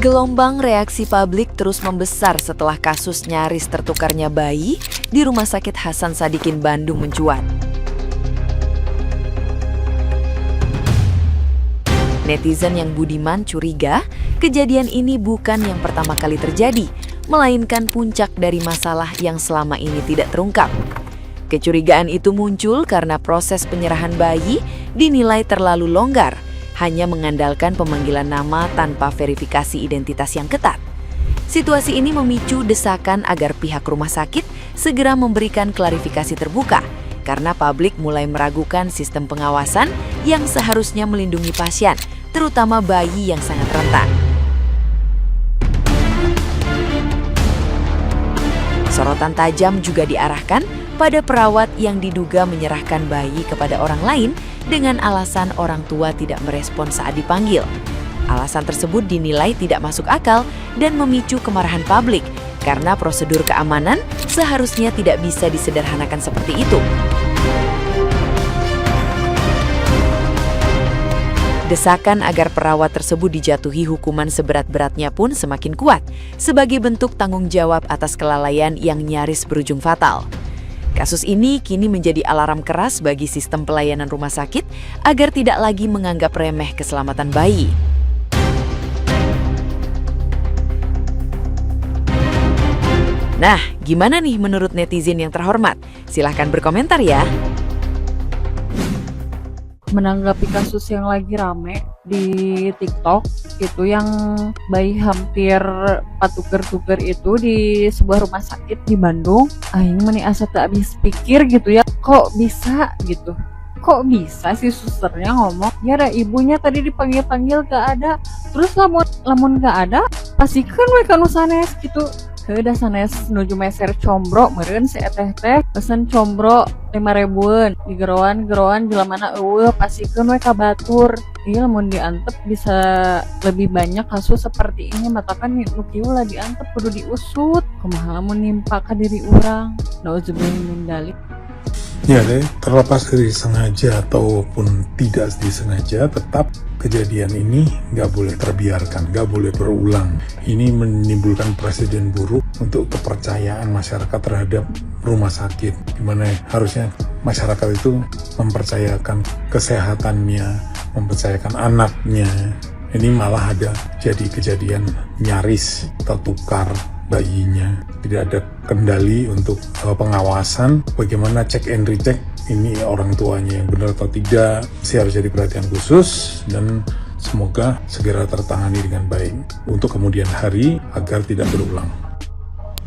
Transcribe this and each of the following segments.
Gelombang reaksi publik terus membesar setelah kasus nyaris tertukarnya bayi di Rumah Sakit Hasan Sadikin Bandung mencuat. Netizen yang budiman curiga kejadian ini bukan yang pertama kali terjadi, melainkan puncak dari masalah yang selama ini tidak terungkap. Kecurigaan itu muncul karena proses penyerahan bayi dinilai terlalu longgar, hanya mengandalkan pemanggilan nama tanpa verifikasi identitas yang ketat. Situasi ini memicu desakan agar pihak rumah sakit segera memberikan klarifikasi terbuka, karena publik mulai meragukan sistem pengawasan yang seharusnya melindungi pasien, terutama bayi yang sangat rentan. Sorotan tajam juga diarahkan pada perawat yang diduga menyerahkan bayi kepada orang lain dengan alasan orang tua tidak merespon saat dipanggil. Alasan tersebut dinilai tidak masuk akal dan memicu kemarahan publik karena prosedur keamanan seharusnya tidak bisa disederhanakan seperti itu. Desakan agar perawat tersebut dijatuhi hukuman seberat-beratnya pun semakin kuat sebagai bentuk tanggung jawab atas kelalaian yang nyaris berujung fatal. Kasus ini kini menjadi alarm keras bagi sistem pelayanan rumah sakit agar tidak lagi menganggap remeh keselamatan bayi. Nah, gimana nih menurut netizen yang terhormat? Silahkan berkomentar ya. Menanggapi kasus yang lagi rame di TikTok itu, yang bayi hampir patuker-tuker itu di sebuah rumah sakit di Bandung, aing meni asa teu habis pikir gitu ya, kok bisa gitu, kok bisa si susternya ngomong ya ada ibunya tadi dipanggil-panggil gak ada, terus lamun gak ada pasikeun we ka nu sanes gitu. Heudah sanes nuju meser combro meureun si eteh teh pesen combro 5.000-an digeroan jelamana eueuh pasikeun we ka batur. Ieu lamun diantep bisa lebih banyak kasus seperti ini, matakan nu kieu lah diantep kudu diusut. Kumaha lamun nimpa ka diri urang. Nauzubillah min dzalik. Ya deh, terlepas dari sengaja ataupun tidak disengaja, tetap kejadian ini nggak boleh terbiarkan, nggak boleh berulang. Ini menimbulkan presiden buruk untuk kepercayaan masyarakat terhadap rumah sakit, dimana harusnya masyarakat itu mempercayakan kesehatannya, mempercayakan anaknya. Ini malah ada jadi kejadian nyaris tertukar bayinya, tidak ada kendali untuk pengawasan, bagaimana cek and recheck ini orang tuanya yang benar atau tidak, harus jadi perhatian khusus dan semoga segera tertangani dengan baik untuk kemudian hari agar tidak berulang.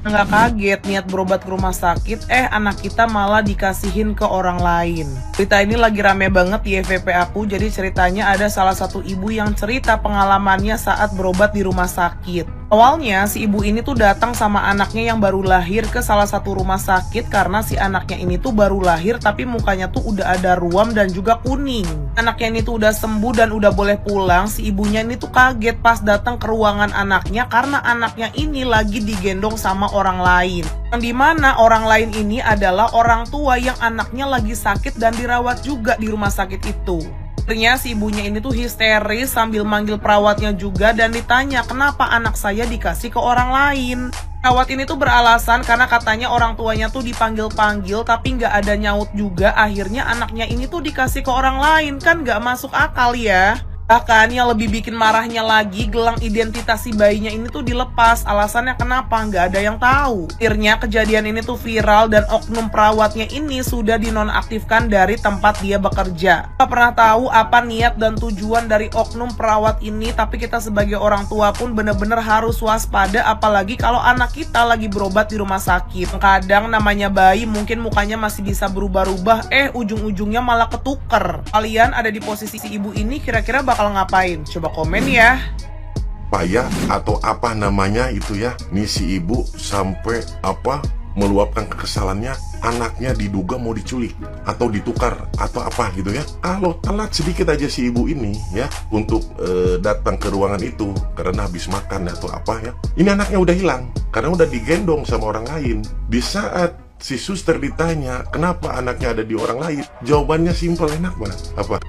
Nggak kaget niat berobat ke rumah sakit, anak kita malah dikasihin ke orang lain. Cerita ini lagi rame banget di FYP aku. Jadi ceritanya ada salah satu ibu yang cerita pengalamannya saat berobat di rumah sakit. Awalnya si ibu ini tuh datang sama anaknya yang baru lahir ke salah satu rumah sakit karena si anaknya ini tuh baru lahir tapi mukanya tuh udah ada ruam dan juga kuning. Anaknya ini tuh udah sembuh dan udah boleh pulang. Si ibunya ini tuh kaget pas datang ke ruangan anaknya karena anaknya ini lagi digendong sama orang lain. Yang dimana orang lain ini adalah orang tua yang anaknya lagi sakit dan dirawat juga di rumah sakit itu. Akhirnya si ibunya ini tuh histeris sambil manggil perawatnya juga dan ditanya kenapa anak saya dikasih ke orang lain. Perawat ini tuh beralasan karena katanya orang tuanya tuh dipanggil-panggil tapi nggak ada nyaut juga. Akhirnya anaknya ini tuh dikasih ke orang lain, kan nggak masuk akal ya. Bahkan yang lebih bikin marahnya lagi, gelang identitas si bayinya ini tuh dilepas. Alasannya kenapa? Nggak ada yang tahu. Akhirnya kejadian ini tuh viral dan oknum perawatnya ini sudah dinonaktifkan dari tempat dia bekerja. Kita pernah tahu apa niat dan tujuan dari oknum perawat ini, tapi kita sebagai orang tua pun bener-bener harus waspada, apalagi kalau anak kita lagi berobat di rumah sakit. Kadang namanya bayi mungkin mukanya masih bisa berubah-ubah, ujung-ujungnya malah ketuker. Kalian ada di posisi si ibu ini, kira-kira bakal ngapain? Coba komen ya. Payah atau apa namanya itu ya, nih si ibu sampai meluapkan kekesalannya, anaknya diduga mau diculik atau ditukar atau apa gitu ya. Kalau telat sedikit aja si ibu ini ya untuk datang ke ruangan itu karena habis makan atau apa ya, ini anaknya udah hilang karena udah digendong sama orang lain. Di saat si suster ditanya kenapa anaknya ada di orang lain, jawabannya simpel, enak banget.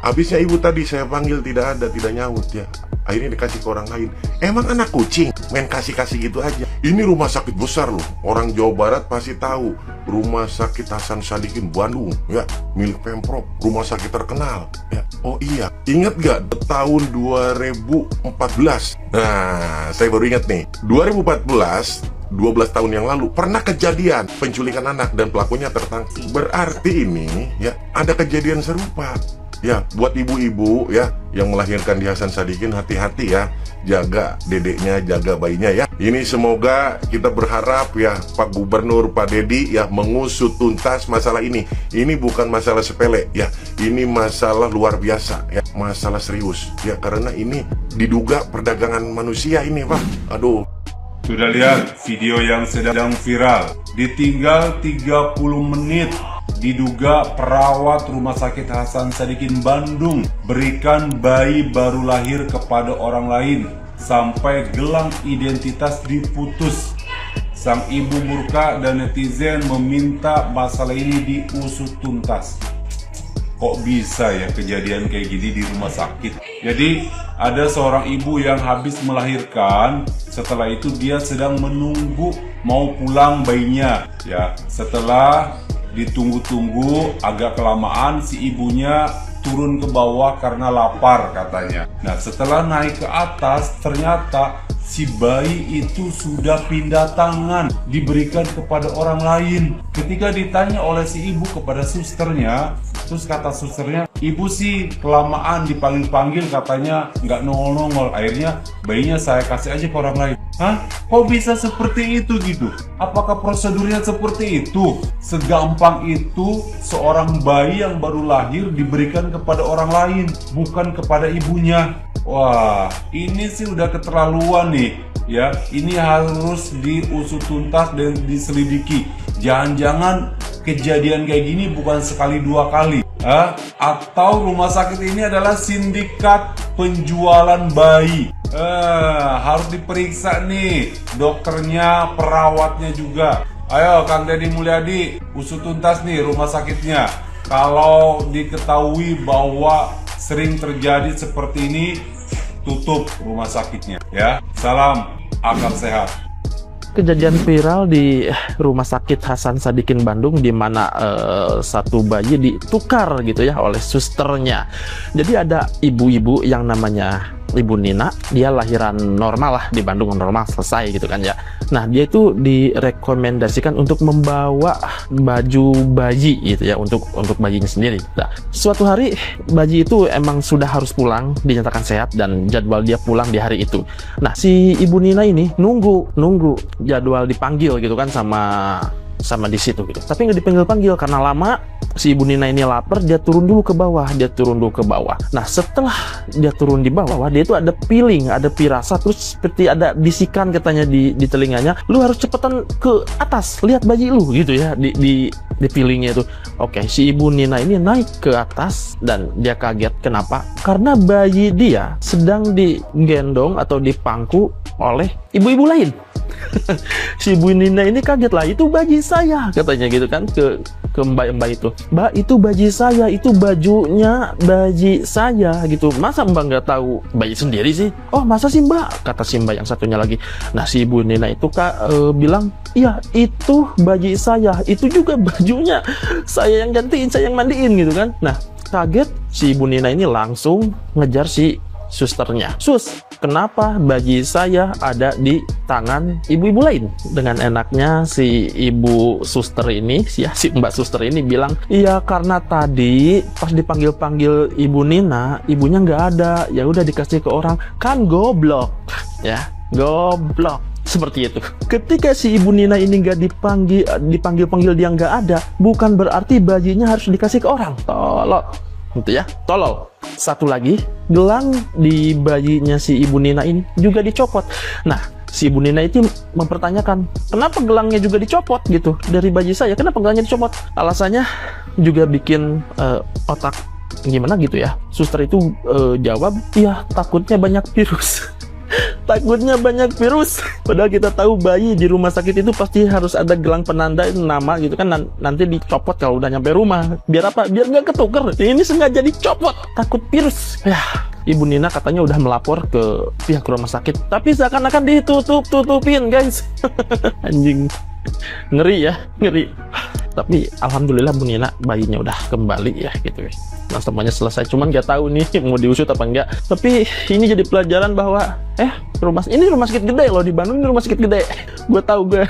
Habisnya ibu tadi saya panggil tidak ada, tidak nyaut ya. akhirnya dikasih ke orang lain. Emang anak kucing main kasih-kasih gitu aja. Ini rumah sakit besar loh, orang Jawa Barat pasti tahu. Rumah sakit Hasan Sadikin Bandung, ya, milik Pemprov, rumah sakit terkenal, ya. Oh iya, ingat gak tahun 2014? Nah, saya baru ingat nih, 2014, 12 tahun yang lalu pernah kejadian penculikan anak dan pelakunya tertangkap. Berarti ini ya ada kejadian serupa. Ya, buat ibu-ibu ya yang melahirkan di Hasan Sadikin, hati-hati ya, jaga dedeknya, jaga bayinya ya. Ini semoga kita berharap ya Pak Gubernur, Pak Dedi ya mengusut tuntas masalah ini. Ini bukan masalah sepele ya, ini masalah luar biasa ya, masalah serius ya, karena ini diduga perdagangan manusia ini Pak. Aduh. Sudah lihat video yang sedang viral? Ditinggal 30 menit, diduga perawat Rumah Sakit Hasan Sadikin Bandung berikan bayi baru lahir kepada orang lain sampai gelang identitas diputus. Sang ibu murka dan netizen meminta masalah ini diusut tuntas. Kok bisa ya kejadian kayak gini di rumah sakit? Jadi ada seorang ibu yang habis melahirkan, setelah itu dia sedang menunggu mau pulang bayinya. Ya, setelah ditunggu-tunggu agak kelamaan, si ibunya turun ke bawah karena lapar katanya. Nah, setelah naik ke atas ternyata si bayi itu sudah pindah tangan, diberikan kepada orang lain. Ketika ditanya oleh si ibu kepada susternya, terus kata susternya, ibu sih kelamaan dipanggil-panggil katanya nggak nongol-nongol. Akhirnya bayinya saya kasih aja ke orang lain. Hah? Kok bisa seperti itu gitu? Apakah prosedurnya seperti itu? Segampang itu seorang bayi yang baru lahir diberikan kepada orang lain, bukan kepada ibunya. Wah, ini sih udah keterlaluan nih. Ya, ini harus diusut tuntas dan diselidiki. Jangan-jangan kejadian kayak gini bukan sekali dua kali. Atau rumah sakit ini adalah sindikat penjualan bayi. Harus diperiksa nih dokternya, perawatnya juga. Ayo Kang Deddy Mulyadi, usut tuntas nih rumah sakitnya. Kalau diketahui bahwa sering terjadi seperti ini, tutup rumah sakitnya ya. Salam akal sehat. Kejadian viral di Rumah Sakit Hasan Sadikin Bandung di mana satu bayi ditukar gitu ya oleh susternya. Jadi ada ibu-ibu yang namanya Ibu Nina, dia lahiran normal lah di Bandung, normal selesai gitu kan ya. Nah, dia itu direkomendasikan untuk membawa baju bayi gitu ya untuk bayinya sendiri. Nah, suatu hari bayi itu emang sudah harus pulang, dinyatakan sehat dan jadwal dia pulang di hari itu. Nah, si Ibu Nina ini nunggu jadwal dipanggil gitu kan sama di situ gitu. Tapi nggak dipanggil-panggil karena lama. Si Ibu Nina ini lapar, dia turun dulu ke bawah. Nah, setelah dia turun di bawah, dia itu ada feeling, ada pirasat, terus seperti ada bisikan katanya di telinganya, lu harus cepetan ke atas, lihat bayi lu gitu ya, di feelingnya itu. Oke, si Ibu Nina ini naik ke atas dan dia kaget. Kenapa? Karena bayi dia sedang digendong atau dipangku oleh ibu-ibu lain. Si Ibu Nina ini kaget lah, itu bayi saya katanya gitu kan ke mbak itu. Mbak, itu bayi saya, itu bajunya bayi saya gitu. Masa mbak nggak tahu bayi sendiri sih? Oh masa sih mbak? Kata si mbak yang satunya lagi. Nah, si Ibu Nina itu bilang, iya itu bayi saya, itu juga bajunya saya yang gantiin, saya yang mandiin gitu kan. Nah, kaget si Ibu Nina ini langsung ngejar si susternya. Sus, kenapa bayi saya ada di tangan ibu-ibu lain? Dengan enaknya si ibu suster ini, si mbak suster ini bilang, iya karena tadi pas dipanggil-panggil Ibu Nina, ibunya nggak ada, ya udah dikasih ke orang. Kan goblok ya, goblok. Seperti itu. Ketika si Ibu Nina ini nggak dipanggil dia nggak ada, bukan berarti bayinya harus dikasih ke orang. Tolol gitu ya, tolol. Satu lagi, gelang di bayinya si Ibu Nina ini juga dicopot. Nah, si Ibu Nina itu mempertanyakan, kenapa gelangnya juga dicopot gitu dari bayi saya? Kenapa gelangnya dicopot? Alasannya juga bikin otak gimana gitu ya. Suster itu jawab, ya takutnya banyak virus. Takutnya banyak virus. Padahal kita tahu bayi di rumah sakit itu pasti harus ada gelang penanda nama gitu kan, nanti dicopot kalau udah nyampe rumah. Biar apa? Biar nggak ketuker. Ini sengaja dicopot, takut virus. Ya, Ibu Nina katanya udah melapor ke pihak rumah sakit, tapi seakan-akan ditutupin guys. Anjing, ngeri ya, ngeri. Tapi alhamdulillah Bu Nina bayinya udah kembali ya gitu ya. Nah, semuanya selesai, cuman gak tahu nih mau diusut apa enggak. Tapi ini jadi pelajaran bahwa rumah sakit gede loh di Bandung, ini rumah sakit gede. Gue tahu gue